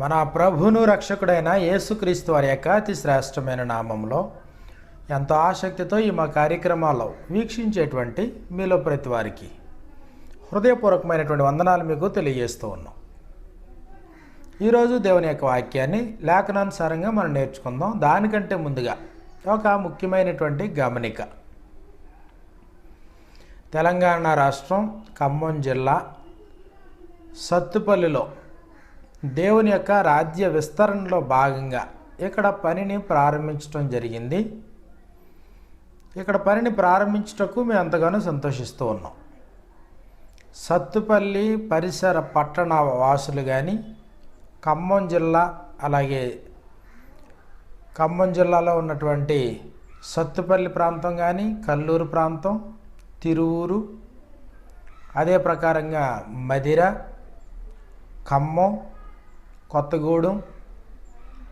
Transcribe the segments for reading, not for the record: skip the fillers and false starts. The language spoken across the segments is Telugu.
మన ప్రభును రక్షకుడైన యేసుక్రీస్తు వారి యొక్క అతి శ్రేష్టమైన నామంలో ఎంతో ఆసక్తితో ఈ మా కార్యక్రమాల్లో వీక్షించేటువంటి మీలో ప్రతి వారికి హృదయపూర్వకమైనటువంటి వందనాలు మీకు తెలియజేస్తూ ఉన్నాం. ఈరోజు దేవుని యొక్క వాక్యాన్ని లేఖనానుసారంగా మనం నేర్చుకుందాం. దానికంటే ముందుగా ఒక ముఖ్యమైనటువంటి గమనిక. తెలంగాణ రాష్ట్రం ఖమ్మం జిల్లా సత్తుపల్లిలో దేవుని యొక్క రాజ్య విస్తరణలో భాగంగా ఇక్కడ పనిని ప్రారంభించడం జరిగింది. ఇక్కడ పనిని ప్రారంభించటకు మేము ఎంతగానో సంతోషిస్తూ ఉన్నాం. సత్తుపల్లి పరిసర పట్టణ వాసులు కానీ, ఖమ్మం జిల్లా, అలాగే ఖమ్మం జిల్లాలో ఉన్నటువంటి సత్తుపల్లి ప్రాంతం కానీ, కల్లూరు ప్రాంతం, తిరువూరు, అదే ప్రకారంగా మదిర, ఖమ్మం, కొత్తగూడెం,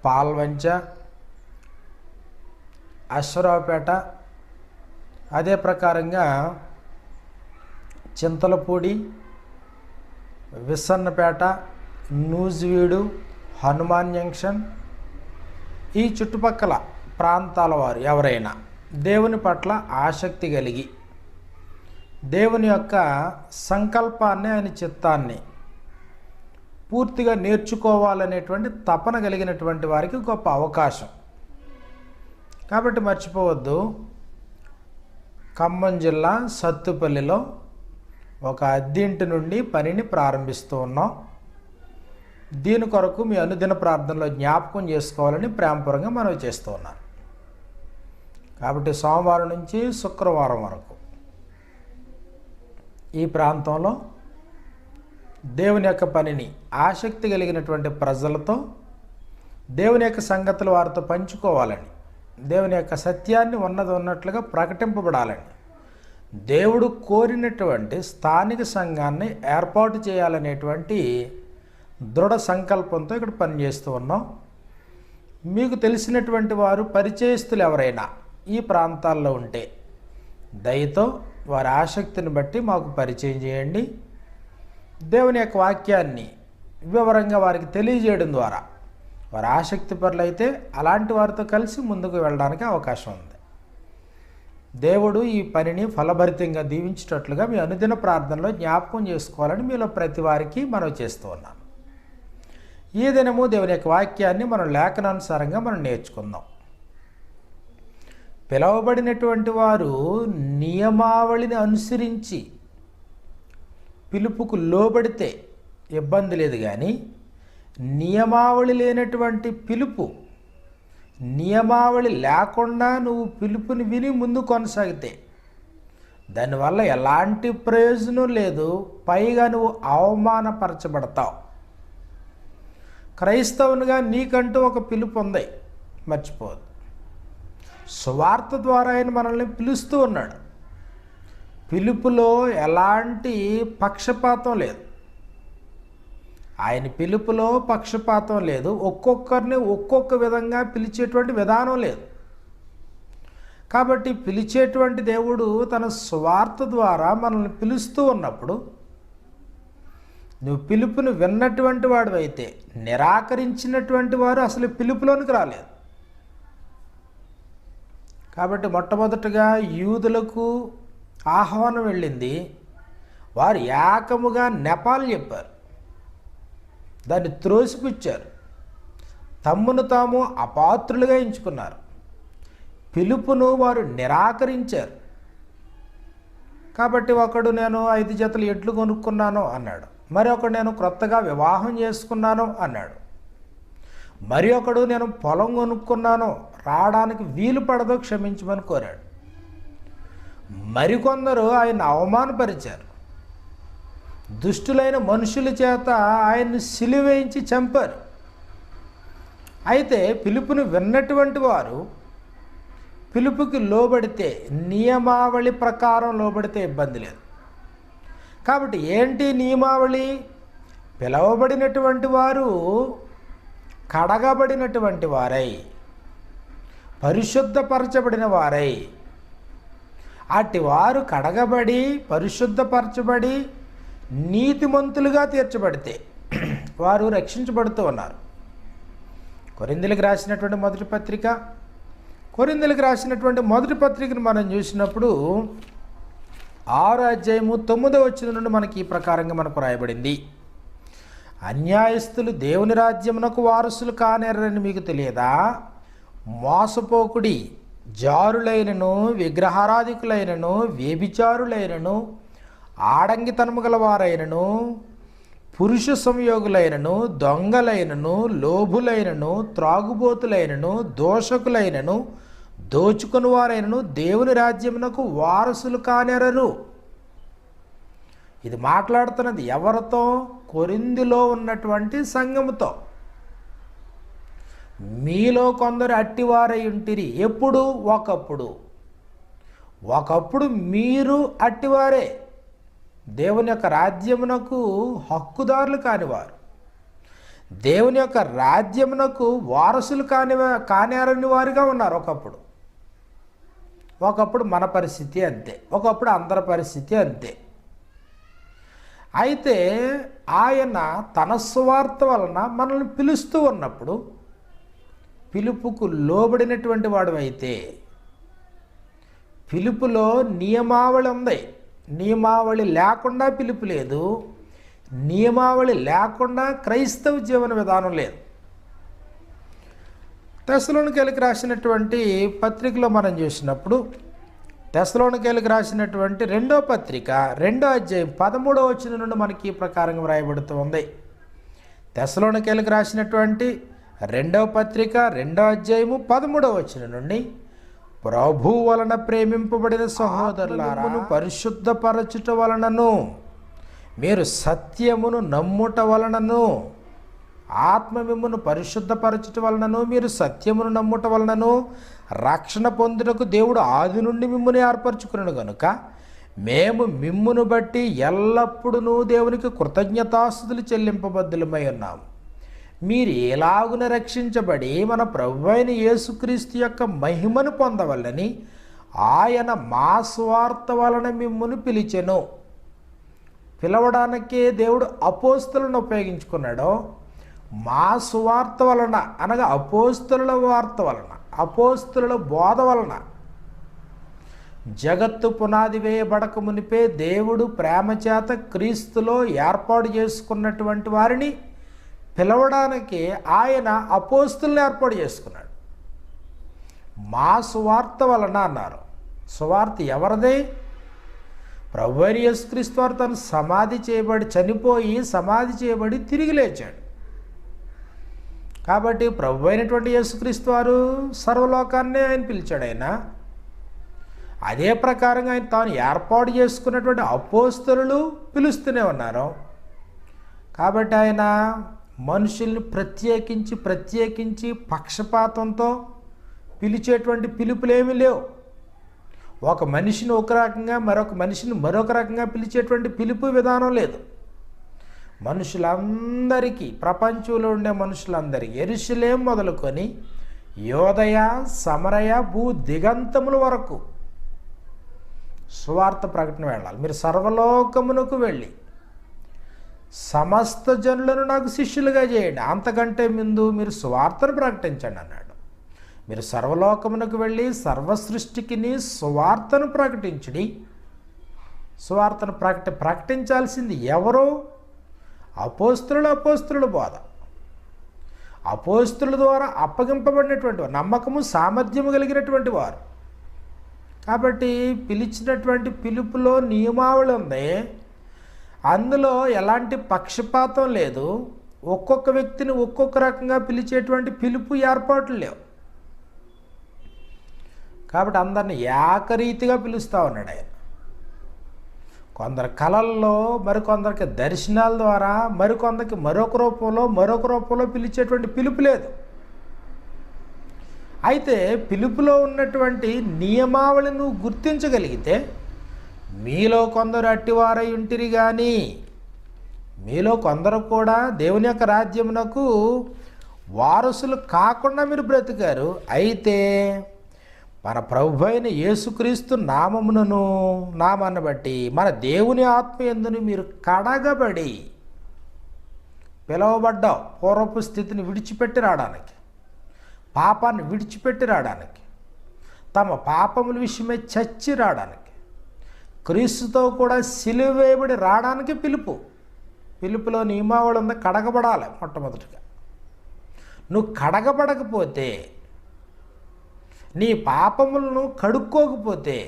పాల్వంచ, అశ్వరావుపేట, అదే ప్రకారంగా చింతలపూడి, విసన్నపేట, నూజివీడు, హనుమాన్ జంక్షన్, ఈ చుట్టుపక్కల ప్రాంతాల వారు ఎవరైనా దేవుని పట్ల ఆసక్తి కలిగి దేవుని యొక్క సంకల్పాన్ని, ఆయన చిత్తాన్ని పూర్తిగా నేర్చుకోవాలనేటువంటి తపన కలిగినటువంటి వారికి గొప్ప అవకాశం. కాబట్టి మర్చిపోవద్దు, ఖమ్మం జిల్లా సత్తుపల్లిలో ఒక అద్దెంటి నుండి పనిని ప్రారంభిస్తూ ఉన్నాం. దీని కొరకు మీ అనుదిన ప్రార్థనలో జ్ఞాపకం చేసుకోవాలని ప్రేమపూర్వకంగా మనవి చేస్తూ ఉన్నాను. కాబట్టి సోమవారం నుంచి శుక్రవారం వరకు ఈ ప్రాంతంలో దేవుని యొక్క పనిని ఆసక్తి కలిగినటువంటి ప్రజలతో దేవుని యొక్క సంగతులు వారితో పంచుకోవాలని, దేవుని యొక్క సత్యాన్ని ఉన్నది ఉన్నట్లుగా ప్రకటింపబడాలని, దేవుడు కోరినటువంటి స్థానిక సంఘాన్ని ఏర్పాటు చేయాలనేటువంటి దృఢ సంకల్పంతో ఇక్కడ పనిచేస్తూ ఉన్నాం. మీకు తెలిసినటువంటి వారు, పరిచయస్తులు ఎవరైనా ఈ ప్రాంతాల్లో ఉంటే దయతో వారి ఆసక్తిని బట్టి మాకు పరిచయం చేయండి. దేవుని యొక్క వాక్యాన్ని వివరంగా వారికి తెలియజేయడం ద్వారా వారు ఆసక్తి పరులైతే అలాంటి వారితో కలిసి ముందుకు వెళ్ళడానికి అవకాశం ఉంది. దేవుడు ఈ పనిని ఫలభరితంగా దీవించేటట్లుగా మీ అనుదిన ప్రార్థనలో జ్ఞాపకం చేసుకోవాలని మీలో ప్రతి వారికి మనం చేస్తూ ఉన్నాను. ఈ దినము దేవుని యొక్క వాక్యాన్ని మనం లేఖనానుసారంగా మనం నేర్చుకుందాం. పిలవబడినటువంటి వారు నియమావళిని అనుసరించి పిలుపుకు లోబడితే ఇబ్బంది లేదు, కానీ నియమావళి లేనటువంటి పిలుపు, నియమావళి లేకుండా నువ్వు పిలుపుని విని ముందు కొనసాగితే దానివల్ల ఎలాంటి ప్రయోజనం లేదు, పైగా నువ్వు అవమానపరచబడతావు. క్రైస్తవునిగా నీకంటూ ఒక పిలుపు ఉంది, మర్చిపోవద్దు. సువార్త ద్వారా ఆయన మనల్ని పిలుస్తూ ఉన్నాడు. పిలుపులో ఎలాంటి పక్షపాతం లేదు. ఆయన పిలుపులో పక్షపాతం లేదు. ఒక్కొక్కరిని ఒక్కొక్క విధంగా పిలిచేటువంటి విధానం లేదు. కాబట్టి పిలిచేటువంటి దేవుడు తన స్వార్థ ద్వారా మనల్ని పిలుస్తూ ఉన్నప్పుడు నువ్వు పిలుపుని విన్నటువంటి వాడు అయితే, నిరాకరించినటువంటి వారు అసలు పిలుపులోనికి రాలేదు. కాబట్టి మొట్టమొదటగా యూదులకు ఆహ్వానం వెళ్ళింది. వారు ఏకముగా నెపాలు చెప్పారు, దాన్ని త్రోసిపుచ్చారు, తమ్మును తాము అపాత్రులుగా ఎంచుకున్నారు. పిలుపును వారు నిరాకరించారు. కాబట్టి ఒకడు నేను 5 జతలు ఎడ్లు కొనుక్కున్నాను అన్నాడు, మరి ఒకడు నేను క్రొత్తగా వివాహం చేసుకున్నాను అన్నాడు, మరి ఒకడు నేను పొలం కొనుక్కున్నాను, రావడానికి వీలు పడదో క్షమించమని కోరాడు. మరికొందరు ఆయన అవమానపరిచారు. దుష్టులైన మనుషుల చేత ఆయన్ని సిలువేయించి చంపారు. అయితే పిలుపుని విన్నటువంటి వారు పిలుపుకి లోబడితే, నియమావళి ప్రకారం లోబడితే ఇబ్బంది లేదు. కాబట్టి ఏంటి నియమావళి? పిలవబడినటువంటి వారు కడగబడినటువంటి వారై, పరిశుద్ధపరచబడిన వారై, అట్టి వారు కడగబడి పరిశుద్ధపరచబడి నీతిమంతులుగా తీర్చబడితే వారు రక్షించబడుతూ ఉన్నారు. కొరింథీయులకు రాసినటువంటి మొదటి పత్రికను మనం చూసినప్పుడు 6వ అధ్యాయము 9వ వచనం నుండి మనకి ఈ ప్రకారంగా మనకు రాయబడింది. అన్యాయస్తులు దేవుని రాజ్యమునకు వారసులు కానేరని మీకు తెలియదా? మోసపోకుడి, జారులైనను, విగ్రహారాధికులైనను, వ్యభిచారులైనను, ఆడంగితనము గలవారైనను, పురుష సంయోగులైనను, దొంగలైనను, లోభులైనను, త్రాగుబోతులైనను, దోషకులైనను, దోచుకుని వారైనను దేవుని రాజ్యమునకు వారసులు కానేరరు. ఇది మాట్లాడుతున్నది ఎవరితో? కొరింథీలో ఉన్నటువంటి సంఘముతో. మీలో కొందరు అట్టివారై ఉంటిరి. ఎప్పుడు? ఒకప్పుడు మీరు అట్టివారే, దేవుని యొక్క రాజ్యమునకు హక్కుదారులు కానివారు, దేవుని యొక్క రాజ్యమునకు వారసులు కానేరని వారుగా ఉన్నారు. ఒకప్పుడు మన పరిస్థితి అంతే, ఒకప్పుడు అందరి పరిస్థితి అంతే. అయితే ఆయన తన సువార్త వలన మనల్ని పిలుస్తూ ఉన్నప్పుడు పిలుపుకు లోబడినటువంటి వాడు అయితే, పిలుపులో నియమావళి ఉంది. నియమావళి లేకుండా పిలుపు లేదు, నియమావళి లేకుండా క్రైస్తవ జీవన విధానం లేదు. తెస్సలోనికైలకు రాసినటువంటి పత్రికలో మనం చూసినప్పుడు, తెస్సలోనికైలకు రాసినటువంటి 2వ పత్రిక 2వ అధ్యాయం 13వ వచనం నుండి మనకి ఈ ప్రకారంగా వ్రాయబడుతూ ఉంది. తెస్సలోనికైలకు రాసినటువంటి 2వ పత్రిక 2వ అధ్యాయము 13వ వచనం నుండి, ప్రభు వలన ప్రేమింపబడిన సహోదరులారా, పరిశుద్ధపరచుట వలనను, మీరు సత్యమును నమ్ముట వలనను, ఆత్మ మిమ్మును పరిశుద్ధపరచుట వలనను, మీరు సత్యమును నమ్ముట వలనను రక్షణ పొందుటకు దేవుడు ఆది నుండి మిమ్మును ఏర్పరచుకున్నాడు కనుక మేము మిమ్మును బట్టి ఎల్లప్పుడూ దేవునికి కృతజ్ఞతాస్తుతులు చెల్లింపబద్దులమై ఉన్నాము. మీరు ఎలాగున రక్షించబడి మన ప్రభువైన యేసుక్రీస్తు యొక్క మహిమను పొందవలని ఆయన మా స్వార్థ వలన మిమ్మును పిలిచెను. పిలవడానికే దేవుడు అపోస్తలను ఉపయోగించుకున్నాడు. మా సువార్త వలన అనగా అపోస్తలుల వార్త వలన, అపోస్తలుల బోధ వలన, జగత్తు పునాది వేయబడక మునిపే దేవుడు ప్రేమ చేత క్రీస్తులో ఏర్పాటు చేసుకున్నటువంటి వారిని పిలవడానికి ఆయన అపోస్తలుని ఏర్పాటు చేసుకున్నాడు. మా సువార్త వలన అన్నారు. సువార్త ఎవరిది? ప్రభువైన యేసుక్రీస్తు వారు తను చనిపోయి సమాధి చేయబడి తిరిగి లేచాడు. కాబట్టి ప్రభువైనటువంటి యేసుక్రీస్తు వారు సర్వలోకాన్నే ఆయన పిలిచాడు. అదే ప్రకారంగా ఆయన తాను ఏర్పాటు చేసుకున్నటువంటి అపోస్తలులు పిలుస్తూనే ఉన్నారు. కాబట్టి ఆయన మనుషుల్ని ప్రత్యేకించి పక్షపాతంతో పిలిచేటువంటి పిలుపులేమీ లేవు. ఒక మనిషిని ఒక రకంగా, మరొక మనిషిని మరొక రకంగా పిలిచేటువంటి పిలుపు విధానం లేదు. మనుషులందరికీ, ప్రపంచంలో ఉండే మనుషులందరికీ, యెరూషలేము మొదలుకొని యోదయ, సమరయ, భూ దిగంతముల వరకు సువార్త ప్రకటన వెళ్ళాలి. మీరు సర్వలోకమునకు వెళ్ళి సమస్త జనులను నాకు శిష్యులుగా చేయండి, అంతకంటే ముందు మీరు సువార్తను ప్రకటించండి అన్నాడు. మీరు సర్వలోకమునకు వెళ్ళి సర్వ సృష్టికిని సువార్తను ప్రకటించుడి. సువార్తను ప్రకటించాల్సింది ఎవరు? అపోస్తలుల బోధ, అపోస్తలుల ద్వారా అప్పగింపబడినటువంటి వారు, నమ్మకము సామర్థ్యము కలిగినటువంటి వారు. కాబట్టి పిలిచినటువంటి పిలుపులో నియమావళి ఉంది. అందులో ఎలాంటి పక్షపాతం లేదు. ఒక్కొక్క వ్యక్తిని ఒక్కొక్క రకంగా పిలిచేటువంటి పిలుపు ఏర్పాట్లు లేవు. కాబట్టి అందరిని ఏకరీతిగా పిలుస్తూ ఉన్నాడు ఆయన. కొందరు కళల్లో, మరికొందరికి దర్శనాల ద్వారా, మరికొందరికి మరొక రూపంలో పిలిచేటువంటి పిలుపు లేదు. అయితే పిలుపులో ఉన్నటువంటి నియమావళిని నువ్వు గుర్తించగలిగితే, మీలో కొందరు అట్టివారై ఉంటిరి కానీ మీలో కొందరు కూడా దేవుని యొక్క రాజ్యమునకు వారసులు కాకుండా మీరు బ్రతికారు. అయితే మన ప్రభువైన యేసుక్రీస్తు నామాన్ని బట్టి మన దేవుని ఆత్మ యందును మీరు కడగబడి పిలువబడ్డావు పూర్వపు స్థితిని విడిచిపెట్టి రావడానికి. పాపాన్ని విడిచిపెట్టి రావడానికి, తమ పాపముల విషయమై చచ్చి రావడానికి, క్రీస్తుతో కూడా సిలువ వేయబడి రావడానికి పిలుపులో నియమావళి ఉంది. కడగబడాలి. మొట్టమొదటిగా నువ్వు కడగబడకపోతే, నీ పాపములను కడుక్కోకపోతే,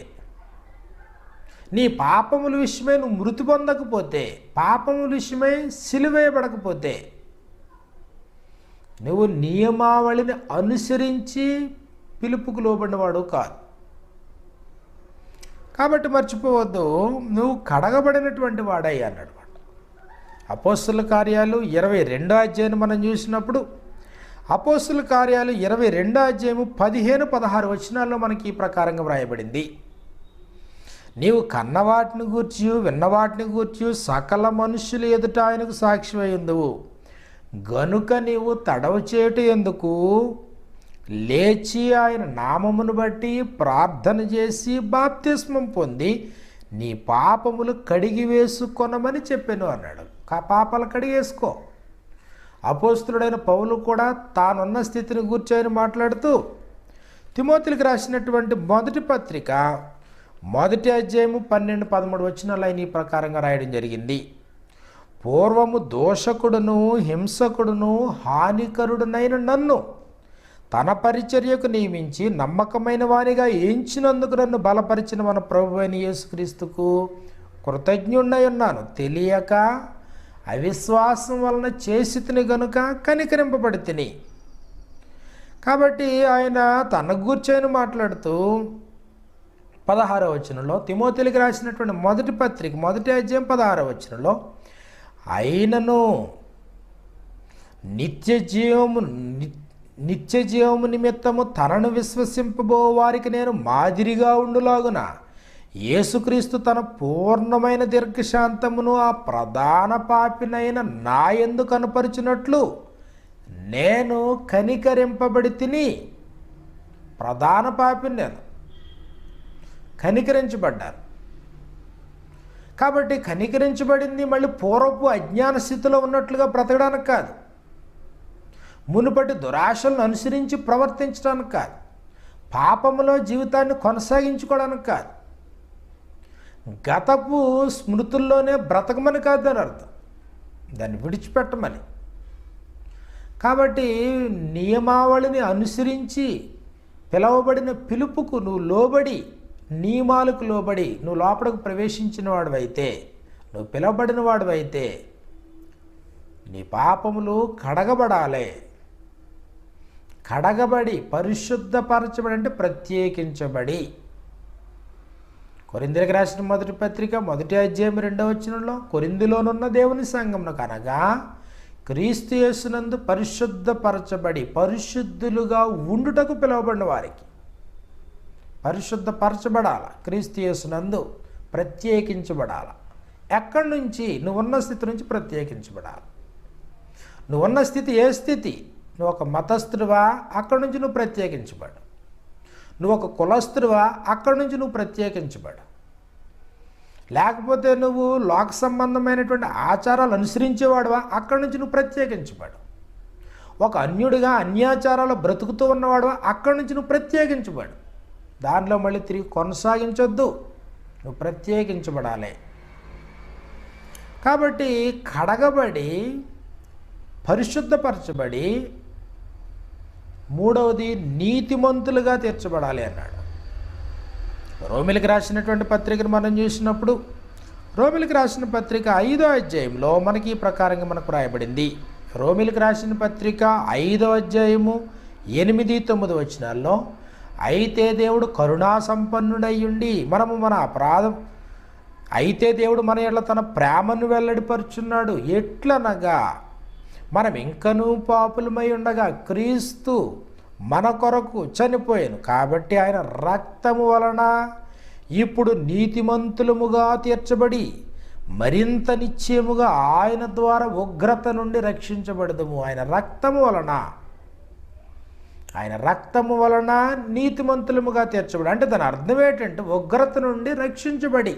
నీ పాపముల విషయమై నువ్వు మృతి పొందకపోతే, పాపముల విషయమై సిలువేయబడకపోతే, నువ్వు నియమావళిని అనుసరించి పిలుపుకు లోబడినవాడు కాదు. కాబట్టి మర్చిపోవద్దు, నువ్వు కడగబడినటువంటి వాడై అన్నాడు. అపోస్తుల కార్యాలు 22వ అధ్యాయం మనం చూసినప్పుడు, అపోస్తుల కార్యాలు 22వ అధ్యాయము 15-16 వచనాల్లో మనకి ఈ ప్రకారంగా వ్రాయబడింది. నీవు కన్నవాటిని గూర్చి విన్నవాటిని గూర్చి సకల మనుషులు ఎదుట ఆయనకు సాక్షి అయ్యుందువు గనుక నీవు తడవ చేటు ఎందుకు లేచి ఆయన నామమును బట్టి ప్రార్థన చేసి బాప్తిస్మం పొంది నీ పాపములు కడిగి వేసుకొనమని చెప్పాను అన్నాడు. పాపాలు కడిగేసుకో. అపోస్తులుడైన పౌలు కూడా తానున్న స్థితిని గూర్చి ఆయన మాట్లాడుతూ తిమోతికి రాసినటువంటి మొదటి పత్రిక 1వ అధ్యాయము 12-13 వచనాలు ఆయన ఈ ప్రకారంగా రాయడం జరిగింది. పూర్వము దోషకుడును హింసకుడును హానికరుడునైన నన్ను తన పరిచర్యకు నియమించి నమ్మకమైన వానిగా ఎంచినందుకు నన్ను బలపరిచిన మన ప్రభువైన యేసుక్రీస్తుకు కృతజ్ఞుడై ఉన్నాను. తెలియక అవిశ్వాసం వలన చేసితిని గనుక కనికరింపబడి తిని. కాబట్టి ఆయన తన గూర్చి మాట్లాడుతూ 16వ వచనంలో, తిమోతికి రాసినటువంటి మొదటి పత్రిక 1వ అధ్యాయం 16వ వచనంలో, అయినను నిత్య జీవము నిమిత్తము తనను విశ్వసింపబో వారికి నేను మాదిరిగా ఉండులాగున యేసుక్రీస్తు తన పూర్ణమైన దీర్ఘశాంతమును ఆ ప్రధాన పాపినైన నా యందు కనపరిచినట్లు నేను కనికరింపబడి తిని. ప్రధాన పాపిని నేను, కనికరించబడ్డాను. కాబట్టి కనికరించబడింది మళ్ళీ పూర్వపు అజ్ఞాన స్థితిలో ఉన్నట్లుగా బ్రతకడానికి కాదు, మునుపటి దురాశలను అనుసరించి ప్రవర్తించడానికి కాదు, పాపములో జీవితాన్ని కొనసాగించుకోవడానికి కాదు, గతపు స్మృతుల్లోనే బ్రతకమని కాదు అని అర్థం, దాన్ని విడిచిపెట్టమని. కాబట్టి నియమావళిని అనుసరించి పిలవబడిన పిలుపుకు నువ్వు లోబడి, నియమాలకు లోబడి నువ్వు లోపలికి ప్రవేశించిన వాడివైతే, నువ్వు పిలవబడిన వాడివైతే నీ పాపములు కడగబడాలి. కడగబడి పరిశుద్ధపరచబడి అంటే ప్రత్యేకించబడి. కొరింథీయులకు రాసిన మొదటి పత్రిక 1వ అధ్యాయం 2వ వచనంలో, కొరింథీలోనున్న దేవుని సంఘమునకు అనగా క్రీస్తు యేసునందు పరిశుద్ధపరచబడి పరిశుద్ధులుగా ఉండుటకు పిలువబడిన వారికి పరిశుద్ధపరచబడాల, క్రీస్తు యేసునందు ప్రత్యేకించబడాల. ఎక్కడి నుంచి? నువ్వున్న స్థితి నుంచి ప్రత్యేకించబడాలి. నువ్వున్న స్థితి ఏ స్థితి? నువ్వు ఒక మతస్థుడివా? అక్కడి నుంచి నువ్వు ప్రత్యేకించబడు. నువ్వు ఒక కులస్థుడివా? అక్కడి నుంచి నువ్వు ప్రత్యేకించబడు. లేకపోతే నువ్వు లోక సంబంధమైనటువంటి ఆచారాలు అనుసరించేవాడువా? అక్కడి నుంచి నువ్వు ప్రత్యేకించబడు. ఒక అన్యుడిగా అన్యాచారాలు బ్రతుకుతూ ఉన్నవాడువా? అక్కడి నుంచి నువ్వు ప్రత్యేకించబడు. దానిలో మళ్ళీ తిరిగి కొనసాగించొద్దు, నువ్వు ప్రత్యేకించబడాలి. కాబట్టి కడగబడి పరిశుద్ధపరచబడి, మూడవది నీతిమంతులుగా తీర్చబడాలి అన్నాడు. రోమిలికి రాసినటువంటి పత్రికను మనం చూసినప్పుడు, రోమిలికి రాసిన పత్రిక 5వ అధ్యాయంలో మనకి ఈ ప్రకారంగా మనకు రాయబడింది. రోమిలికి రాసిన పత్రిక 5వ అధ్యాయము 8-9 వచనాల్లో, అయితే దేవుడు కరుణా సంపన్నుడయ్యుండి అయితే దేవుడు మన ఎడల తన ప్రేమను వెల్లడిపరుచున్నాడు. ఎట్లనగా మనం ఇంకనూ పాపులమై ఉండగా క్రీస్తు మన కొరకు చనిపోయాను కాబట్టి ఆయన రక్తము వలన ఇప్పుడు నీతిమంతులముగా తీర్చబడి మరింత నిశ్చయముగా ఆయన ద్వారా ఉగ్రత నుండి రక్షించబడదుము. ఆయన రక్తము వలన నీతిమంతులముగా తీర్చబడి, అంటే దాని అర్థం ఏంటంటే ఉగ్రత నుండి రక్షించబడి.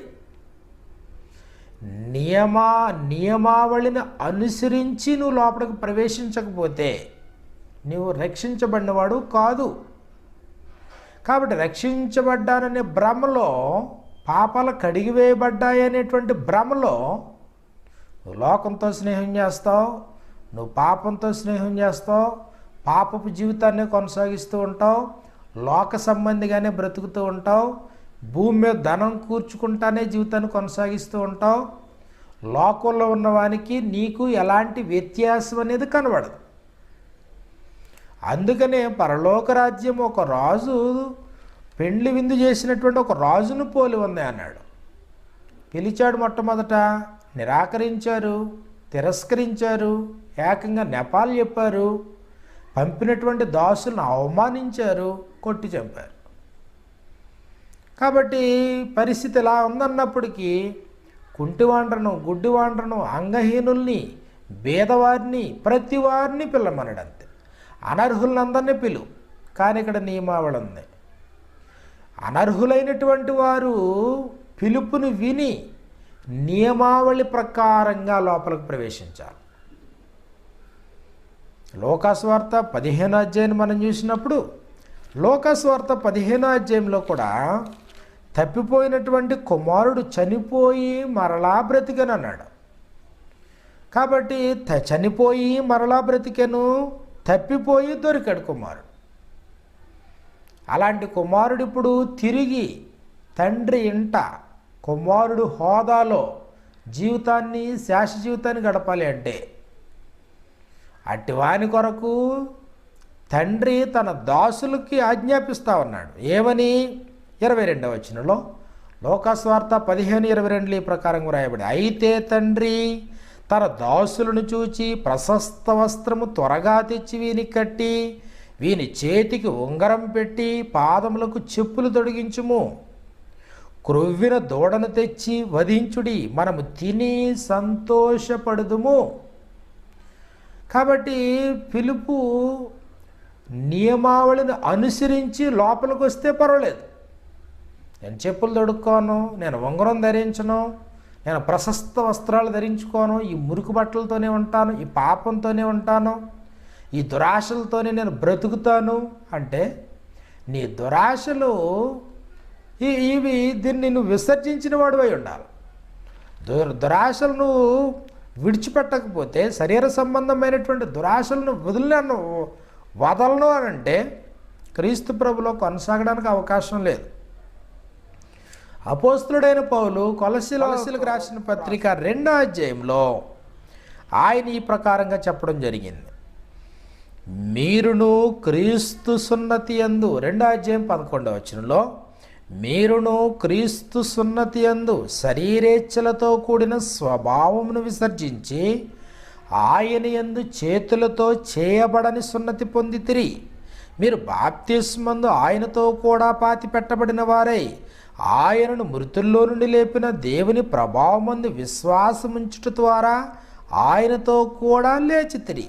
నియమావళిని అనుసరించి నువ్వు లోపలికి ప్రవేశించకపోతే, నీవు రక్షించబడినవాడు కాదు. కాబట్టి రక్షించబడ్డాననే భ్రమలో, పాపాలు కడిగివేయబడ్డాయనేటువంటి భ్రమలో నువ్వు లోకంతో స్నేహం చేస్తావు, నువ్వు పాపంతో స్నేహం చేస్తావు, పాపపు జీవితాన్ని కొనసాగిస్తూ ఉంటావు, లోక సంబంధిగానే బ్రతుకుతూ ఉంటావు, భూమి మీద ధనం కూర్చుకుంటానే జీవితాన్ని కొనసాగిస్తూ ఉంటావు. లోకంలో ఉన్నవానికి నీకు ఎలాంటి వ్యత్యాసం అనేది కనబడదు. అందుకనే పరలోక రాజ్యం ఒక రాజు పెండ్లి విందు చేసినటువంటి ఒక రాజును పోలి ఉంది అన్నాడు. పిలిచాడు, మొట్టమొదట నిరాకరించారు, తిరస్కరించారు, ఏకంగా నెపాలు చెప్పారు, పంపినటువంటి దాసులను అవమానించారు, కొట్టి చంపారు. కాబట్టి పరిస్థితి ఎలా ఉందన్నప్పటికీ కుంటివాండ్రను, గుడ్డివాండ్రను, అంగహీనుల్ని, బేదవారిని, ప్రతి వారిని పిల్లమన్నాడు. అంతే, అనర్హులందరినీ పిలు. కానీ ఇక్కడ నియమావళి ఉంది. అనర్హులైనటువంటి వారు పిలుపుని విని నియమావళి ప్రకారంగా లోపలికి ప్రవేశించాలి. లోకాసువార్త 15వ అధ్యాయాన్ని మనం చూసినప్పుడు లోకాసువార్త 15వ అధ్యాయంలో కూడా తప్పిపోయినటువంటి కుమారుడు చనిపోయి మరలా బ్రతికనన్నాడు. కాబట్టి చనిపోయి మరలా బ్రతికెను, తప్పిపోయి దొరికాడు కుమారుడు. అలాంటి కుమారుడు ఇప్పుడు తిరిగి తండ్రి ఇంట కుమారుడు హోదాలో జీవితాన్ని, శాశ్వత జీవితాన్ని గడపాలి అంటే అట్టివాని కొరకు తండ్రి తన దాసులకి ఆజ్ఞాపిస్తా ఉన్నాడు. ఏమని? 22వ వచనంలో లోకాసువార్త 15:22 ఈ ప్రకారం వ్రాయబడి, అయితే తండ్రి తన దాసులను చూచి ప్రశస్త వస్త్రము త్వరగా తెచ్చి వీని కట్టి వీని చేతికి ఉంగరం పెట్టి పాదములకు చెప్పులు తొడిగించుము, క్రొవ్విన దూడను తెచ్చి వధించుడి, మనము తిని సంతోషపడుదుము. కాబట్టి పిలుపు నియమావళిని అనుసరించి లోపలికి వస్తే పర్వాలేదు. నేను చెప్పులు తొడుక్కోను, నేను ఉంగరం ధరించను, నేను ప్రశస్త వస్త్రాలు ధరించుకోను, ఈ మురికి బట్టలతోనే ఉంటాను, ఈ పాపంతోనే ఉంటాను, ఈ దురాశలతోనే నేను బ్రతుకుతాను అంటే నీ దురాశలు ఇవి దీన్ని నువ్వు విసర్జించిన వాడివై ఉండాలి. దురాశలను విడిచిపెట్టకపోతే, శరీర సంబంధమైనటువంటి దురాశలను వదలను అని అంటే క్రీస్తు ప్రభులో కొనసాగడానికి అవకాశం లేదు. అపోస్తులుడైన పౌలు కొలస్సీలకు రాసిన పత్రిక 2వ అధ్యాయంలో ఆయన ఈ ప్రకారంగా చెప్పడం జరిగింది. మీరును క్రీస్తు సున్నతి యందు, 2వ అధ్యాయం 11వ వచనంలో, మీరును క్రీస్తు సున్నతి యందు శరీరేచ్ఛలతో కూడిన స్వభావమును విసర్జించి ఆయన యందు చేతులతో చేయబడని సున్నతి పొందితిరి. మీరు బాప్తిస్మందు ఆయనతో కూడా పాతి పెట్టబడిన వారై ఆయనను మృతుల్లో నుండి లేపిన దేవుని ప్రభావమందు విశ్వాసముంచుట ద్వారా ఆయనతో కూడా లేచితిరి.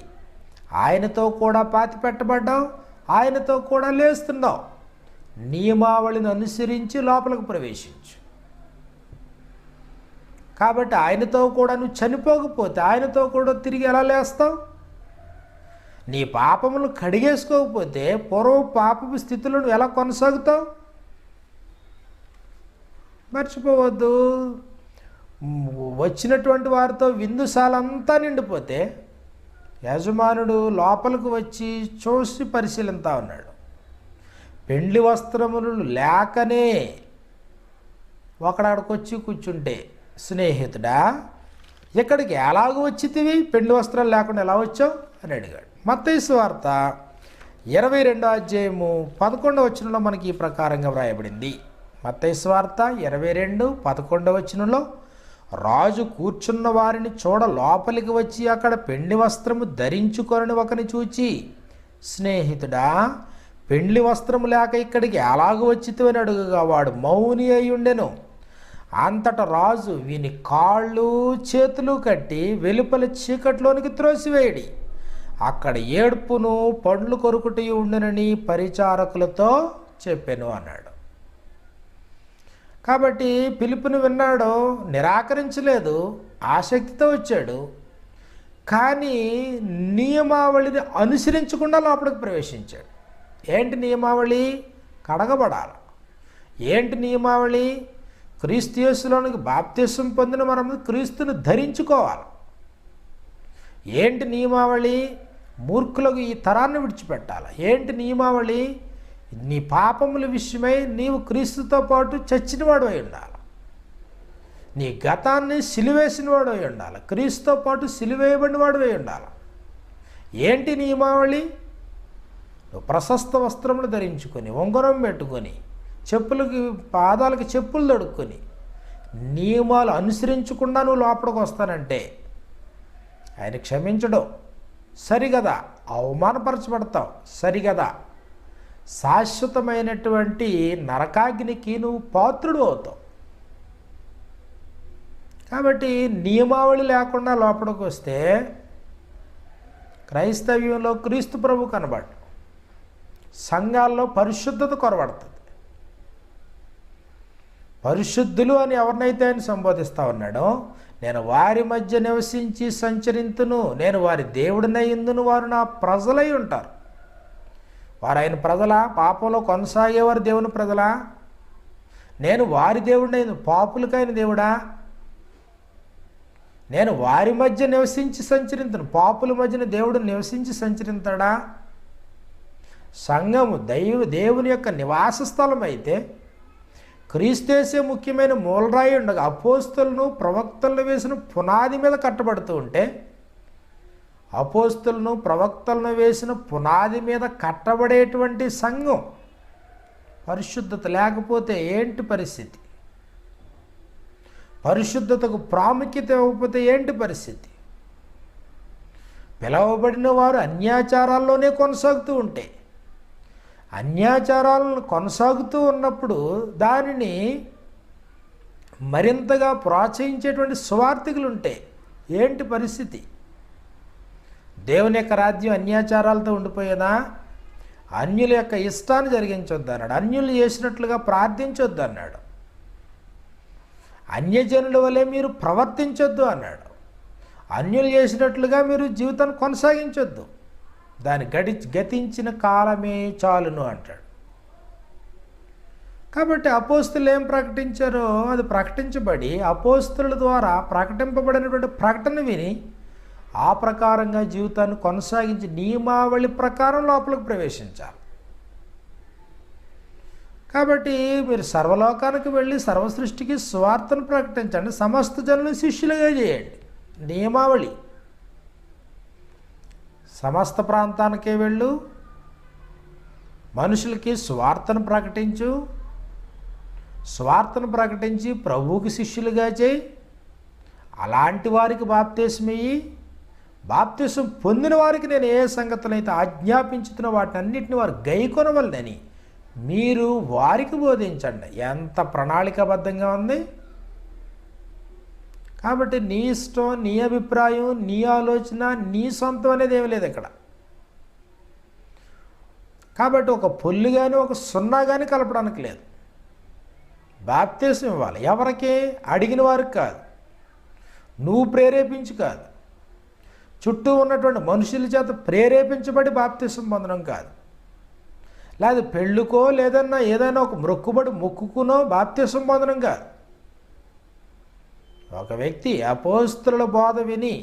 ఆయనతో కూడా పాతి పెట్టబడ్డావు, ఆయనతో కూడా లేస్తున్నావు. నియమావళిని అనుసరించి లోపలికి ప్రవేశించు. కాబట్టి ఆయనతో కూడా నువ్వు చనిపోకపోతే ఆయనతో కూడా తిరిగి ఎలా లేస్తావు? నీ పాపములు కడిగేసుకోకపోతే పూర్వ పాపపు స్థితిలో నువ్వు ఎలా కొనసాగుతావు? మర్చిపోవద్దు, వచ్చినటువంటి వారితో విందుశాల అంతా నిండిపోతే యజమానుడు లోపలికి వచ్చి చూసి పరిశీలిస్తా ఉన్నాడు. పెండ్లి వస్త్రములు లేకనే ఒకడాడికొచ్చి కూర్చుంటే, స్నేహితుడా ఇక్కడికి ఎలాగ వచ్చితివి, పెండ్లి వస్త్రాలు లేకుండా ఎలా వచ్చావు అని అడిగాడు. మత్తయి సువార్త 22వ అధ్యాయము 11వ వచనంలో మనకి ఈ ప్రకారంగా వ్రాయబడింది. మత్తయి సువార్త 22:11 వచనంలో, రాజు కూర్చున్న వారిని చూడ లోపలికి వచ్చి అక్కడ పెండ్లి వస్త్రము ధరించుకొని ఒకని చూచి, స్నేహితుడా పెండ్లి వస్త్రము లేక ఇక్కడికి ఎలాగ వచ్చితివి అని అడుగుగా వాడు మౌని అయి ఉండెను. అంతట రాజు వీని కాళ్ళు చేతులు కట్టి వెలుపల చీకట్లోనికి త్రోసివేయడి, అక్కడ ఏడ్పును పండ్లు కొరుకుటి ఉండెనని పరిచారకులతో చెప్పెను అన్నాడు. కాబట్టి పిలుపుని విన్నాడు, నిరాకరించలేదు, ఆసక్తితో వచ్చాడు. కానీ నియమావళిని అనుసరించకుండా లోపలికి ప్రవేశించాడు. ఏంటి నియమావళి? కడగబడాలి. ఏంటి నియమావళి? క్రీస్తు యేసులోనికి బాప్తిసం పొందిన మనం క్రీస్తుని ధరించుకోవాలి. ఏంటి నియమావళి? మూర్ఖులకు ఈ తరాన్ని విడిచిపెట్టాలి. ఏంటి నియమావళి? నీ పాపముల విషయమై నీవు క్రీస్తుతో పాటు చచ్చినవాడు అయి ఉండాలి. నీ గతాన్ని సిలువేసినవాడు అయి ఉండాలి. క్రీస్తుతో పాటు సిలువేయబడినవాడు అయి ఉండాలి. ఏంటి నియమావళి? నువ్వు ప్రశస్త వస్త్రములు ధరించుకొని, ఉంగరం పెట్టుకొని, చెప్పులకి పాదాలకి చెప్పులు తొడుక్కొని, నియమాలు అనుసరించకుండా నువ్వు లోపలికి వస్తానంటే ఆయన క్షమించడం సరిగదా, అవమానపరచబడతావు సరిగదా, శాశ్వతమైనటువంటి నరకాగ్నికి నువ్వు పాత్రుడు అవుతావు. కాబట్టి నియమావళి లేకుండా లోపలికి వస్తే క్రైస్తవ్యంలో క్రీస్తు ప్రభు కనబడు, సంఘాల్లో పరిశుద్ధత కొరబడుతుంది. పరిశుద్ధులు అని ఎవరినైతే ఆయన సంబోధిస్తా ఉన్నాడో, నేను వారి మధ్య నివసించి సంచరింతును, నేను వారి దేవుడినయ్యుందును, వారు నా ప్రజలై ఉంటారు. వారు ఆయన ప్రజలా? పాపంలో కొనసాగేవారు దేవుని ప్రజలా? నేను వారి దేవుడినయ్యింది, పాపులకైన దేవుడా? నేను వారి మధ్య నివసించి సంచరింతును, పాపుల మధ్యన దేవుడు నివసించి సంచరింతాడా? సంఘము దేవుని యొక్క నివాస స్థలం అయితే క్రీస్తేసే ముఖ్యమైన మూలరాయి ఉండగా అపోస్తలను ప్రవక్తలను వేసిన పునాది మీద కట్టబడుతూ ఉంటే, అపోస్తలను ప్రవక్తలను వేసిన పునాది మీద కట్టబడేటువంటి సంఘం పరిశుద్ధత లేకపోతే ఏంటి పరిస్థితి? పరిశుద్ధతకు ప్రాముఖ్యత ఇవ్వకపోతే ఏంటి పరిస్థితి? పిలవబడిన వారు అన్యాచారాల్లోనే కొనసాగుతూ ఉంటే, అన్యాచారాలను కొనసాగుతూ ఉన్నప్పుడు దానిని మరింతగా ప్రోత్సహించేటువంటి సువార్థికులు ఉంటే ఏంటి పరిస్థితి? దేవుని యొక్క రాజ్యం అన్యాచారాలతో ఉండిపోయేదా? అన్యుల యొక్క ఇష్టాన్ని జరిగించొద్దు అన్నాడు. అన్యులు చేసినట్లుగా ప్రార్థించొద్దు అన్నాడు. అన్యజనుల వలె మీరు ప్రవర్తించొద్దు అన్నాడు. అన్యులు చేసినట్లుగా మీరు జీవితాన్ని కొనసాగించొద్దు, దాని గతించిన కాలమే చాలును అంటాడు. కాబట్టి అపోస్తులు ఏం ప్రకటించారో అది ప్రకటించబడి అపోస్తుల ద్వారా ప్రకటింపబడినటువంటి ప్రకటన విని ఆ ప్రకారంగా జీవితాన్ని కొనసాగించి నియమావళి ప్రకారం లోపలికి ప్రవేశించాలి. కాబట్టి మీరు సర్వలోకానికి వెళ్ళి సర్వసృష్టికి సువార్తను ప్రకటించండి, సమస్త జనులను శిష్యులుగా చేయండి. నియమావళి. సమస్త ప్రాంతానికే వెళ్ళు, మనుషులకి స్వార్థను ప్రకటించు, స్వార్థను ప్రకటించి ప్రభువుకి శిష్యులుగా చేయి. అలాంటి వారికి బాప్తిసం ఇయ్యి. బాప్తిసం పొందిన వారికి నేను ఏ సంగతులైతే ఆజ్ఞాపించుతున్న వాటిని అన్నింటినీ వారు గైకొనవలనని మీరు వారికి బోధించండి. ఎంత ప్రణాళికాబద్ధంగా ఉంది! కాబట్టి నీ ఇష్టం, నీ అభిప్రాయం, నీ ఆలోచన, నీ సొంతం అనేది ఏమీ లేదు ఇక్కడ. కాబట్టి ఒక పొల్లు కానీ ఒక సున్నా కానీ కలపడానికి లేదు. బాప్తిసం ఇవ్వాలి. ఎవరికి? అడిగిన వారికి కాదు, నువ్వు ప్రేరేపించి కాదు, చుట్టూ ఉన్నటువంటి మనుషుల చేత ప్రేరేపించబడి బాప్తిసం పొందడం కాదు, లేదా పెళ్ళుకో లేదన్నా ఏదైనా ఒక మొక్కుబడి మొక్కుకునో బాప్తిసం పొందడం కాదు. ఒక వ్యక్తి అపోస్తలుల బోధ విని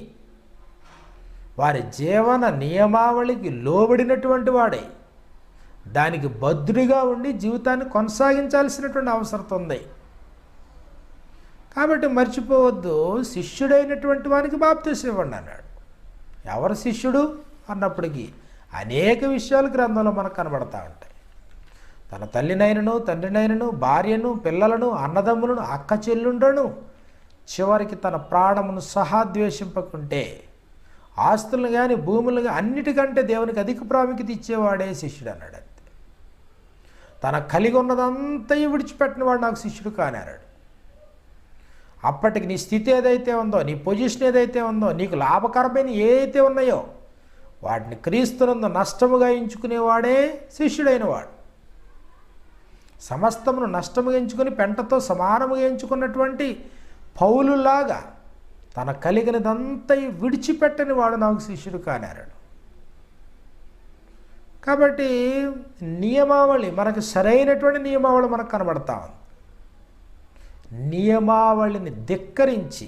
వారి జీవన నియమావళికి లోబడినటువంటి వాడై దానికి బద్ధుడిగా ఉండి జీవితాన్ని కొనసాగించాల్సినటువంటి అవసరం ఉంది. కాబట్టి మర్చిపోవద్దు, శిష్యుడైనటువంటి వానికి బాప్తిసం ఇవ్వండి అన్నాడు. ఎవరు శిష్యుడు అన్నప్పటికీ అనేక విషయాలు గ్రంథంలో మనకు కనబడతా ఉంటాయి. తన తల్లినైనను, తండ్రినైనను, భార్యను, పిల్లలను, అన్నదమ్ములను, అక్క చెల్లుండను, చివరికి తన ప్రాణమును సహా ద్వేషింపకుంటే ఆస్తులను కానీ భూములను కానీ అన్నిటికంటే దేవునికి అధిక ప్రాముఖ్యత ఇచ్చేవాడే శిష్యుడు అన్నాడు. అంతే. తన కలిగి ఉన్నదంతా విడిచిపెట్టిన వాడు నాకు శిష్యుడు కాని అన్నాడు. అప్పటికి నీ స్థితి ఏదైతే ఉందో, నీ పొజిషన్ ఏదైతే ఉందో, నీకు లాభకరమైన ఏదైతే ఉన్నాయో వాటిని క్రీస్తునందు నష్టముగా ఎంచుకునేవాడే శిష్యుడైన వాడు. సమస్తమును నష్టముగా ఎంచుకుని పెంటతో సమానముగా ఎంచుకున్నటువంటి పౌలులాగా తన కలిగినదంతా విడిచిపెట్టని వాడు నాకు శిష్యుడు కానేరాడు. కాబట్టి నియమావళి, మనకు సరైనటువంటి నియమావళి మనకు కనబడతా ఉంది. నియమావళిని ధిక్కరించి,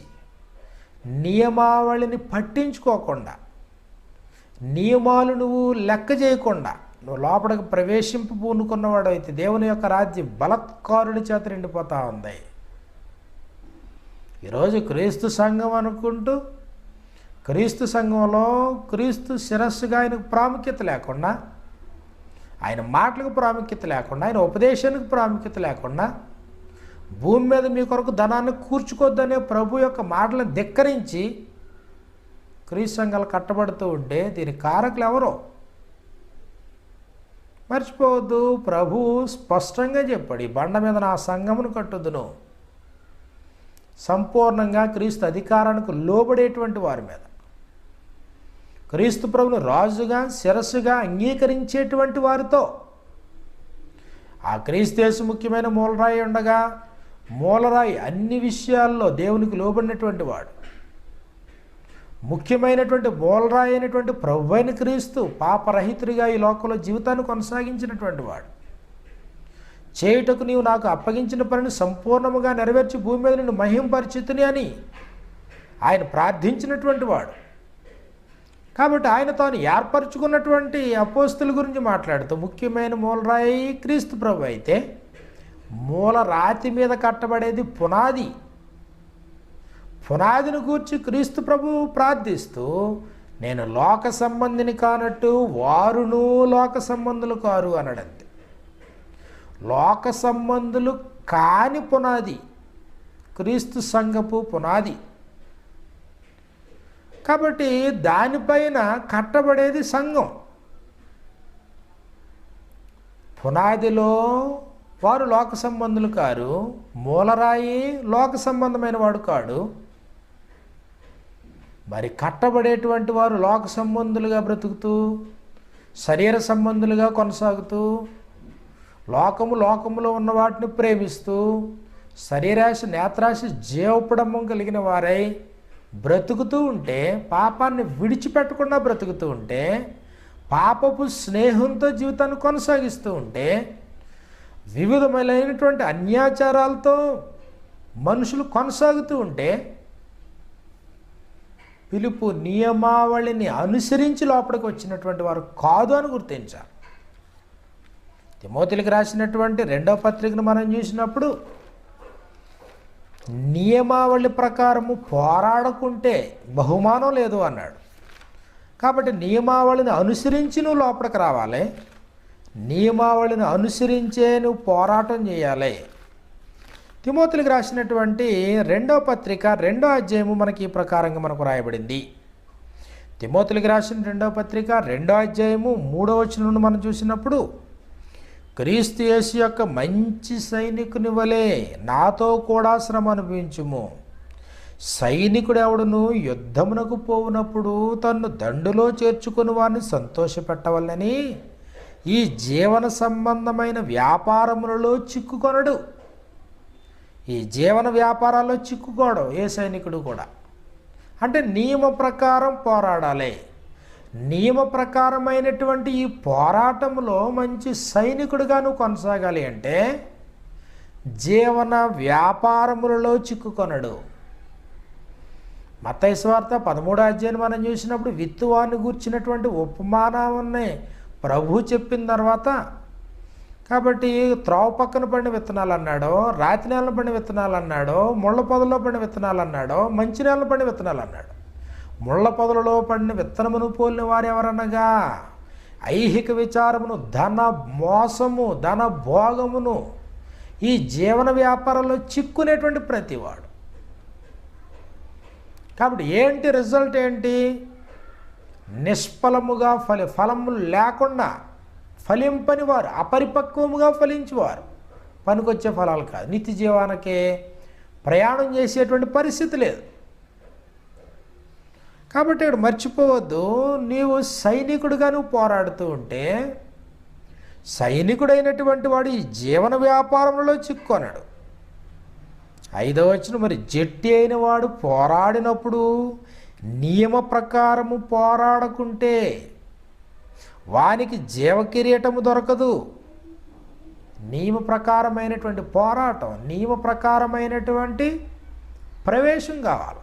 నియమావళిని పట్టించుకోకుండా, నియమాలు నువ్వు లెక్క చేయకుండా నువ్వు లోపలికి పూనుకున్నవాడు అయితే దేవుని యొక్క రాజ్యం బలత్కారుడి చేత నిండిపోతూ ఉంది. ఈరోజు క్రీస్తు సంఘం అనుకుంటూ, క్రీస్తు సంఘంలో క్రీస్తు శిరస్సుగా ఆయనకు ప్రాముఖ్యత లేకుండా, ఆయన మాటలకు ప్రాముఖ్యత లేకుండా, ఆయన ఉపదేశానికి ప్రాముఖ్యత లేకుండా, భూమి మీద మీ కొరకు ధనాన్ని కూర్చుకోవద్దనే ప్రభు యొక్క మాటలను ధిక్కరించి క్రీస్తు సంఘాలు కట్టబడుతూ ఉంటే దీని కారకులు ఎవరో మర్చిపోవద్దు. ప్రభు స్పష్టంగా చెప్పాడు, ఈ బండ మీద నా సంఘమును కట్టుదును. సంపూర్ణంగా క్రీస్తు అధికారానికి లోబడేటువంటి వారి మీద, క్రీస్తు ప్రభును రాజుగా శిరస్సుగా అంగీకరించేటువంటి వారితో. ఆ క్రీస్తు ముఖ్యమైన మూలరాయి ఉండగా, మూలరాయి అన్ని విషయాల్లో దేవునికి లోబడినటువంటి వాడు. ముఖ్యమైనటువంటి మూలరాయి అయినటువంటి ప్రభు అయిన క్రీస్తు పాపరహితుడిగా ఈ లోకంలో జీవితాన్ని కొనసాగించినటువంటి వాడు. చేయుటకు నీవు నాకు అప్పగించిన పనిని సంపూర్ణముగా నెరవేర్చి భూమి మీద నిన్ను మహింపరిచితుని అని ఆయన ప్రార్థించినటువంటి వాడు. కాబట్టి ఆయన తాను ఏర్పరచుకున్నటువంటి అపోస్తుల గురించి మాట్లాడుతూ ముఖ్యమైన మూలరాయి క్రీస్తు ప్రభు అయితే, మూల రాతి మీద కట్టబడేది పునాది. పునాదిని గూర్చి క్రీస్తు ప్రభు ప్రార్థిస్తూ, నేను లోక సంబంధిని కానట్టు వారును లోక సంబంధులు కారు అన్నాడంతే. లోక సంబంధులు కాని పునాది క్రీస్తు సంఘపు పునాది. కాబట్టి దానిపైన కట్టబడేది సంఘం. పునాదిలో వారు లోక సంబంధులు కారు, మూలరాయి లోక సంబంధమైన వాడు కాడు. మరి కట్టబడేటువంటి వారు లోక సంబంధులుగా బ్రతుకుతూ, శరీర సంబంధులుగా కొనసాగుతూ, లోకములో ఉన్న వాటిని ప్రేమిస్తూ, శరీరాశ నేత్రాశ జీవపడమం కలిగిన వారై బ్రతుకుతూ ఉంటే, పాపాన్ని విడిచిపెట్టకుండా బ్రతుకుతూ ఉంటే, పాపపు స్నేహంతో జీవితాన్ని కొనసాగిస్తూ ఉంటే, వివిధమైనటువంటి అన్యాచారాలతో మనుషులు కొనసాగుతూ ఉంటే, పిలుపు నియమావళిని అనుసరించి లోపలికి వచ్చినటువంటి వారు కాదు అని గుర్తించాలి. తిమోతికి రాసినటువంటి 2వ పత్రికను మనం చూసినప్పుడు, నియమావళి ప్రకారము పోరాడకుంటే బహుమానం లేదు అన్నాడు. కాబట్టి నియమావళిని అనుసరించి నువ్వు లోపలికి రావాలి, నియమావళిని అనుసరించే నువ్వు పోరాటం చేయాలి. తిమోతికి రాసినటువంటి 2వ పత్రిక 2వ అధ్యాయము మనకి ఈ ప్రకారంగా మనకు రాయబడింది. తిమోతికి రాసిన 2వ పత్రిక 2వ అధ్యాయము 3వ వచనం నుండి మనం చూసినప్పుడు, క్రీస్తు యేసు యొక్క మంచి సైనికుని వలె నాతో కూడా శ్రమ అనుభవించుము. సైనికుడు ఎవడును యుద్ధమునకు పోవునప్పుడు తన్ను దండులో చేర్చుకుని వారిని సంతోషపెట్టవలని ఈ జీవన సంబంధమైన వ్యాపారములలో చిక్కుకొనడు. ఈ జీవన వ్యాపారాల్లో చిక్కుకోవడం ఏ సైనికుడు కూడా. అంటే నియమ ప్రకారం పోరాడాలి. నియమ ప్రకారమైనటువంటి ఈ పోరాటంలో మంచి సైనికుడిగా నువ్వు కొనసాగాలి అంటే జీవన వ్యాపారములలో చిక్కుకొనడు. మత్తయి సువార్త 13వ అధ్యాయం మనం చూసినప్పుడు విత్తువాన్ని గూర్చినటువంటి ఉపమానాన్ని ప్రభు చెప్పిన తర్వాత, కాబట్టి త్రోవ పక్కన పడిన విత్తనాలు అన్నాడో, రాతి నేలను పడిన విత్తనాలు అన్నాడో, ముళ్ళ పొదలో పడిన విత్తనాలు అన్నాడో, మంచి నేలను పడిన విత్తనాలు అన్నాడు. ముళ్ళ పొదలలో పడిన విత్తనమును పోలిన వారు ఎవరనగా ఐహిక విచారమును, ధన మోసము, ధన భోగమును, ఈ జీవన వ్యాపారంలో చిక్కునేటువంటి ప్రతివాడు. కాబట్టి ఏంటి రిజల్ట్ ఏంటి? నిష్ఫలముగా ఫలము లేకుండా ఫలింపని వారు, అపరిపక్వముగా ఫలించేవారు, పనికొచ్చే ఫలాలు కాదు, నిత్య జీవానికే ప్రయాణం చేసేటువంటి పరిస్థితి లేదు. కాబట్టి ఇక్కడ మర్చిపోవద్దు, నీవు సైనికుడిగా నువ్వు పోరాడుతూ ఉంటే, సైనికుడైనటువంటి వాడు ఈ జీవన వ్యాపారంలో చిక్కుకొన్నాడు. 5వ వచనం, మరి జట్టి అయిన వాడు పోరాడినప్పుడు నియమ ప్రకారము పోరాడకుంటే వానికి జీవకిరీటము దొరకదు. నియమ ప్రకారమైనటువంటి పోరాటం, నియమ ప్రకారమైనటువంటి ప్రవేశం కావాలి.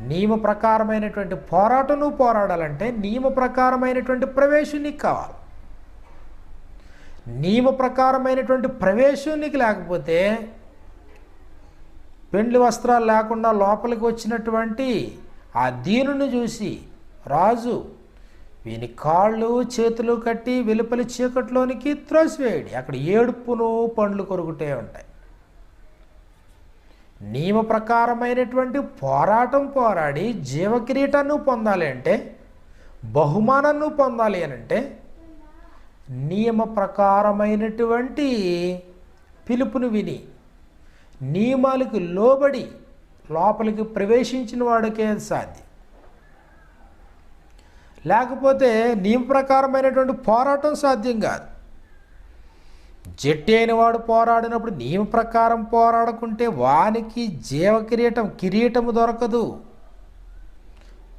నియమ ప్రకారమైనటువంటి పోరాటం నువ్వు పోరాడాలంటే నియమ ప్రకారమైనటువంటి ప్రవేశం నీకు కావాలి. నియమ ప్రకారమైనటువంటి ప్రవేశం నీకు లేకపోతే పెండ్లి వస్త్రాలు లేకుండా లోపలికి వచ్చినటువంటి ఆ దీనుని చూసి రాజు వీని కాళ్ళు చేతులు కట్టి వెలుపలి చీకట్లోనికి త్రోసివేయడి. అక్కడ ఏడుపును పండ్లు కొరుకుటే ఉంటాయి. నియమ ప్రకారమైనటువంటి పోరాటం పోరాడి జీవకిరీటాన్ని పొందాలి అంటే, బహుమానాన్ని పొందాలి అని అంటే నియమ ప్రకారమైనటువంటి పిలుపును విని నియమాలకు లోబడి లోపలికి ప్రవేశించిన వాడికే సాధ్యం. లేకపోతే నియమ ప్రకారమైనటువంటి పోరాటం సాధ్యం కాదు. జట్టి అయిన వాడు పోరాడినప్పుడు నియమ ప్రకారం పోరాడకుంటే వానికి కిరీటము దొరకదు,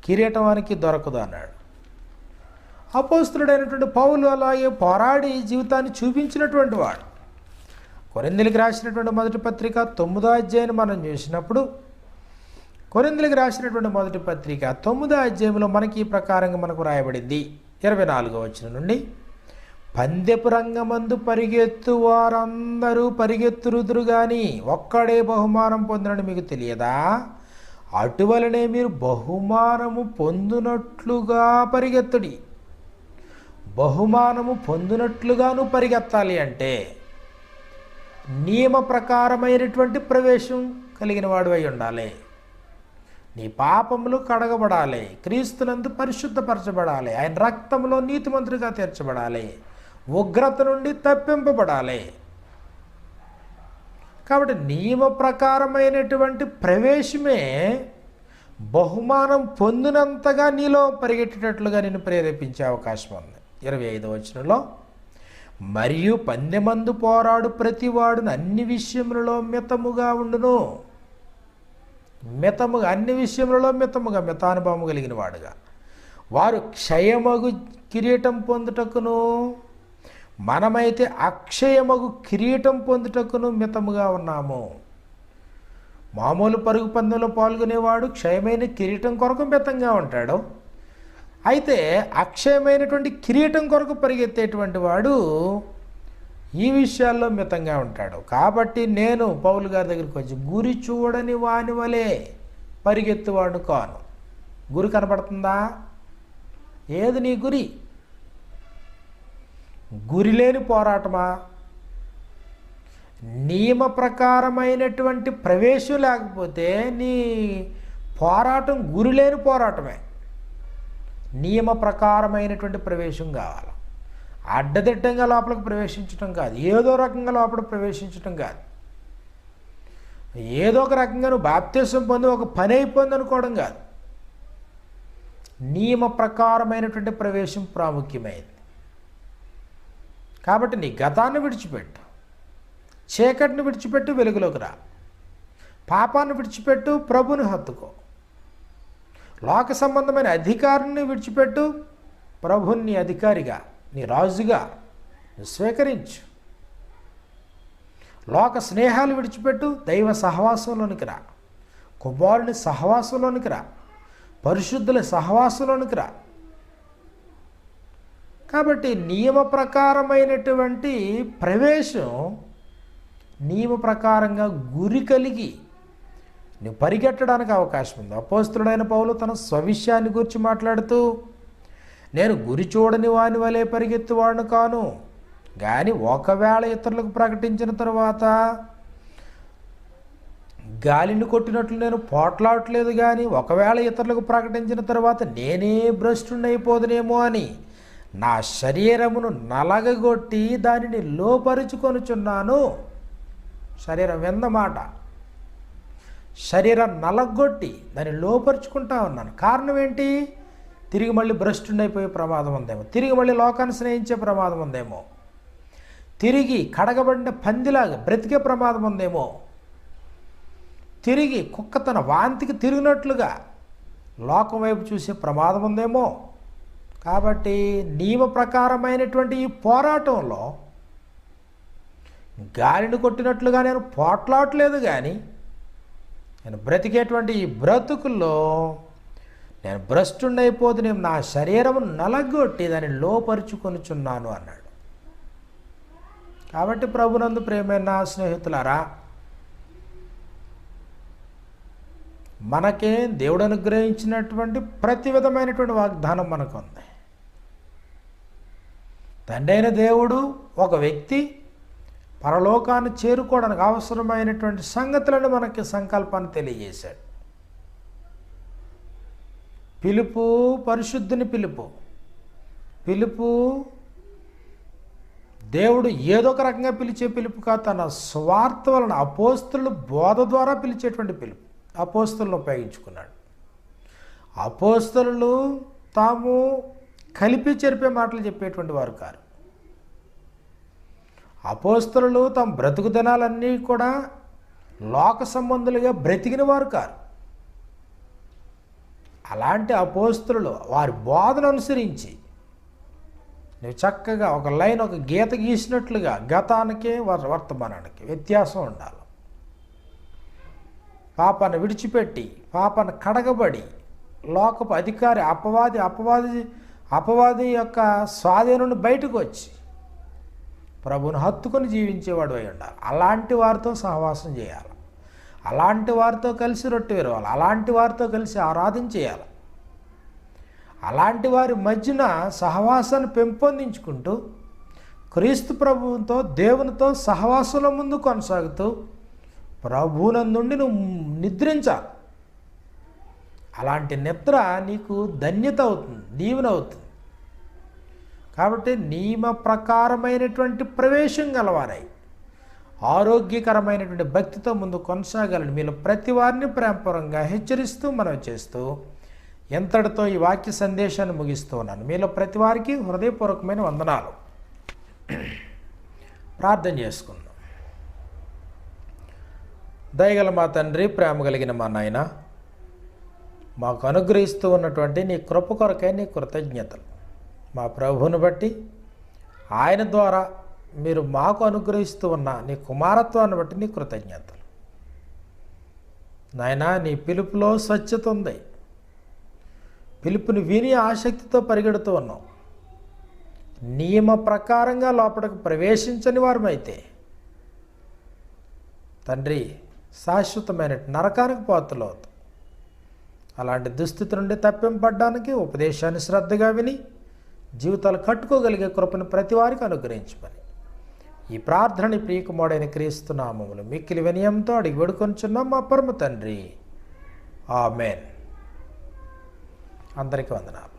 కిరీటం వానికి దొరకదు అన్నాడు. అపోస్తలుడైనటువంటి పౌలు అలాగే పోరాడి జీవితాన్ని చూపించినటువంటి వాడు. కొరింథీయులకు రాసినటువంటి మొదటి పత్రిక 9వ అధ్యాయాన్ని మనం చూసినప్పుడు, కొరింథీయులకు రాసినటువంటి మొదటి పత్రిక 9వ అధ్యాయంలో మనకి ఈ ప్రకారంగా మనకు రాయబడింది. 24వ వచనం నుండి, పందెపు రంగమందు పరిగెత్తు వారందరూ పరిగెత్తురుదురు గాని ఒక్కడే బహుమానం పొందినని మీకు తెలియదా? అటువలనే మీరు బహుమానము పొందునట్లుగా పరిగెత్తుడి. బహుమానము పొందినట్లుగా నువ్వు పరిగెత్తాలి అంటే నియమ ప్రకారమైనటువంటి ప్రవేశం కలిగిన వాడు అయి ఉండాలి. నీ పాపములు కడగబడాలి, క్రీస్తునందు పరిశుద్ధపరచబడాలి, ఆయన రక్తంలో నీతిమంతుడిగా తీర్చబడాలి, ఉగ్రత నుండి తప్పింపబడాలి. కాబట్టి నియమ ప్రకారమైనటువంటి ప్రవేశమే బహుమానం పొందినంతగా నీలో పరిగెట్టేటట్లుగా నిన్ను ప్రేరేపించే అవకాశం ఉంది. 25వ వచనంలో, మరియు పందెమందు పోరాడు ప్రతివాడును అన్ని విషయములలో మితముగా ఉండును. మితముగా, అన్ని విషయములలో మితముగా, మితానుభవము కలిగిన వాడుగా. వారు క్షయమగు కిరీటం పొందుటకును, మనమైతే అక్షయమగు కిరీటం పొందుటకును మితముగా ఉన్నాము. మామూలు పరుగు పందెంలో పాల్గొనేవాడు క్షయమైన కిరీటం కొరకు మితంగా ఉంటాడు. అయితే అక్షయమైనటువంటి కిరీటం కొరకు పరిగెత్తేటువంటి వాడు ఈ విషయాల్లో మితంగా ఉంటాడు. కాబట్టి నేను పౌలు గారి దగ్గరికి వచ్చి గురి చూడని వాని వలె పరిగెత్తువాడు కాను. గురి కనపడుతుందా? ఏది నీ గురి? గురి లేని పోరాటమా? నియమ ప్రకారమైనటువంటి ప్రవేశం లేకపోతే నీ పోరాటం గురి లేని పోరాటమే. నియమ ప్రకారమైనటువంటి ప్రవేశం కావాలి. అడ్డదిడ్డంగా లోపలికి ప్రవేశించడం కాదు, ఏదో రకంగా లోపలికి ప్రవేశించడం కాదు, ఏదో ఒక రకంగా నువ్వు బాప్తిసం పొంది ఒక పని అయిపోయింది అనుకోవడం కాదు. నియమ ప్రకారమైనటువంటి ప్రవేశం ప్రాముఖ్యమైనది. కాబట్టి నీ గతాన్ని విడిచిపెట్టు, చీకటిని విడిచిపెట్టు, వెలుగులోకి రా. పాపాన్ని విడిచిపెట్టు, ప్రభుని హత్తుకో. లోక సంబంధమైన అధికారాన్ని విడిచిపెట్టు, ప్రభుని అధికారిగా, నీ రాజుగా నువ్వు స్వీకరించు. లోక స్నేహాలు విడిచిపెట్టు, దైవ సహవాసంలోనికి రా. కుమారుని సహవాసంలోనికి రా, పరిశుద్ధుల సహవాసంలోనికి రా. కాబట్టి నియమ ప్రకారమైనటువంటి ప్రవేశం, నియమ ప్రకారంగా గురి కలిగి నువ్వు పరిగెట్టడానికి అవకాశం ఉంది. అపోస్తలుడైన పౌలు తన స్వవిషయాన్ని గురించి మాట్లాడుతూ, నేను గురి చూడని వాని వలె పరిగెత్తువాడును కాను, కానీ ఒకవేళ ఇతరులకు ప్రకటించిన తర్వాత గాలిని కొట్టినట్లు నేను పోట్లాడట్లేదు, కానీ ఒకవేళ ఇతరులకు ప్రకటించిన తర్వాత నేనే భ్రష్టుడైపోదునేమో అని నా శరీరమును నలగగొట్టి దానిని లోపరుచుకొనుచున్నాను. శరీరం విందమాట, శరీరం నలగొట్టి దాన్ని లోపరుచుకుంటా ఉన్నాను. కారణం ఏంటి? తిరిగి మళ్ళీ భ్రష్టుడైపోయే ప్రమాదం ఉందేమో, తిరిగి మళ్ళీ లోకాన్ని స్నేహించే ప్రమాదం ఉందేమో, తిరిగి కడగబడిన పందిలాగా బ్రతికే ప్రమాదం ఉందేమో. తిరిగి కుక్క తన వాంతికి తిరిగినట్లుగా లోకం వైపు చూసే ప్రమాదం ఉందేమో. కాబట్టి నియమ ప్రకారమైనటువంటి ఈ పోరాటంలో గాలిని కొట్టినట్లుగా నేను పోట్లాడలేదు, కానీ నేను బ్రతికేటువంటి ఈ బ్రతుకుల్లో నేను భ్రష్టుడైపోతే నేను నా శరీరమును నలగొట్టి దాన్ని లోపరుచుకొనుచున్నాను అన్నాడు. కాబట్టి ప్రభునందు ప్రియమైన స్నేహితులారా, మనకే దేవుడు అనుగ్రహించినటువంటి ప్రతి విధమైనటువంటి వాగ్దానం మనకు ఉంది. తండ్రి అయిన దేవుడు ఒక వ్యక్తి పరలోకాన్ని చేరుకోవడానికి అవసరమైనటువంటి సంగతులను మనకి సంకల్పాన్ని తెలియజేశాడు. పిలుపు పరిశుద్ధుని పిలుపు దేవుడు ఏదో ఒక రకంగా పిలిచే పిలుపు కాదు, తన స్వార్థ వలన అపోస్తలుల బోధ ద్వారా పిలిచేటువంటి పిలుపు అపోస్తలులను ఉపయోగించుకున్నాడు. అపోస్తలులు తాము కలిపి చెరిపే మాటలు చెప్పేటువంటి వారు కారు. అపోస్తలులు తమ బ్రతుకు దినాలన్నీ కూడా లోక సంబంధులుగా బ్రతికిన వారు కారు. అలాంటి అపోస్తలులు వారి బోధన అనుసరించి నువ్వు చక్కగా ఒక లైన్, ఒక గీత గీసినట్లుగా గతానికి వర్తమానానికి వ్యత్యాసం ఉండాలి. పాపాన్ని విడిచిపెట్టి, పాపాన్ని కడగబడి, లోకపు అధికారి అపవాది యొక్క స్వాధీనం బయటకు వచ్చి ప్రభువును హత్తుకొని జీవించేవాడు అయి ఉండాలి. అలాంటి వారితో సహవాసం చేయాలి, అలాంటి వారితో కలిసి రొట్టె విరవాలి, అలాంటి వారితో కలిసి ఆరాధన చేయాలి. అలాంటి వారి మధ్యన సహవాసాన్ని పెంపొందించుకుంటూ క్రీస్తు ప్రభువుతో దేవునితో సహవాసంలో ముందు కొనసాగుతూ ప్రభువునందుండి నువ్వు నిద్రించాలి. అలాంటి నిద్ర నీకు ధన్యత అవుతుంది, దీవెన అవుతుంది. కాబట్టి నియమ ప్రకారమైనటువంటి ప్రవేశం గలవారై ఆరోగ్యకరమైనటువంటి భక్తితో ముందు కొనసాగాలని మీలో ప్రతి వారిని ప్రేమపూర్వకంగా హెచ్చరిస్తూ మనం చేస్తూ ఎంతటితో ఈ వాక్య సందేశాన్ని ముగిస్తూ ఉన్నాను. మీలో ప్రతి వారికి హృదయపూర్వకమైన వందనాలు. ప్రార్థన చేసుకుందాం. దయగల మా తండ్రి, ప్రేమ కలిగిన మా నాయన, మాకు అనుగ్రహిస్తూ ఉన్నటువంటి నీ కృప కొరకై నీ కృతజ్ఞతలు. మా ప్రభువుని బట్టి, ఆయన ద్వారా మీరు మాకు అనుగ్రహిస్తూ ఉన్న నీ కుమారత్వాన్ని బట్టి నీ కృతజ్ఞతలు. నాయనా, నీ పిలుపులో స్వచ్ఛత ఉంది. పిలుపుని విని ఆసక్తితో పరిగెడుతూ ఉన్నాం. నియమ ప్రకారంగా లోపలికి ప్రవేశించని వారమైతే తండ్రి శాశ్వతమైన నరకానికి పాత్రలవుతాం. అలాంటి దుస్థితి నుండి తప్పింపడ్డానికి ఉపదేశాన్ని శ్రద్ధగా విని జీవితాలు కట్టుకోగలిగే కృపను ప్రతి వారికి అనుగ్రహించమని ఈ ప్రార్థనని ప్రియకుమారుడైన క్రీస్తు నామములో మిక్కిలి వినయంతో అడిగి వేడుకొనుచున్నాం మా పరమ తండ్రి. ఆమేన్. అందరికీ వందనాలు.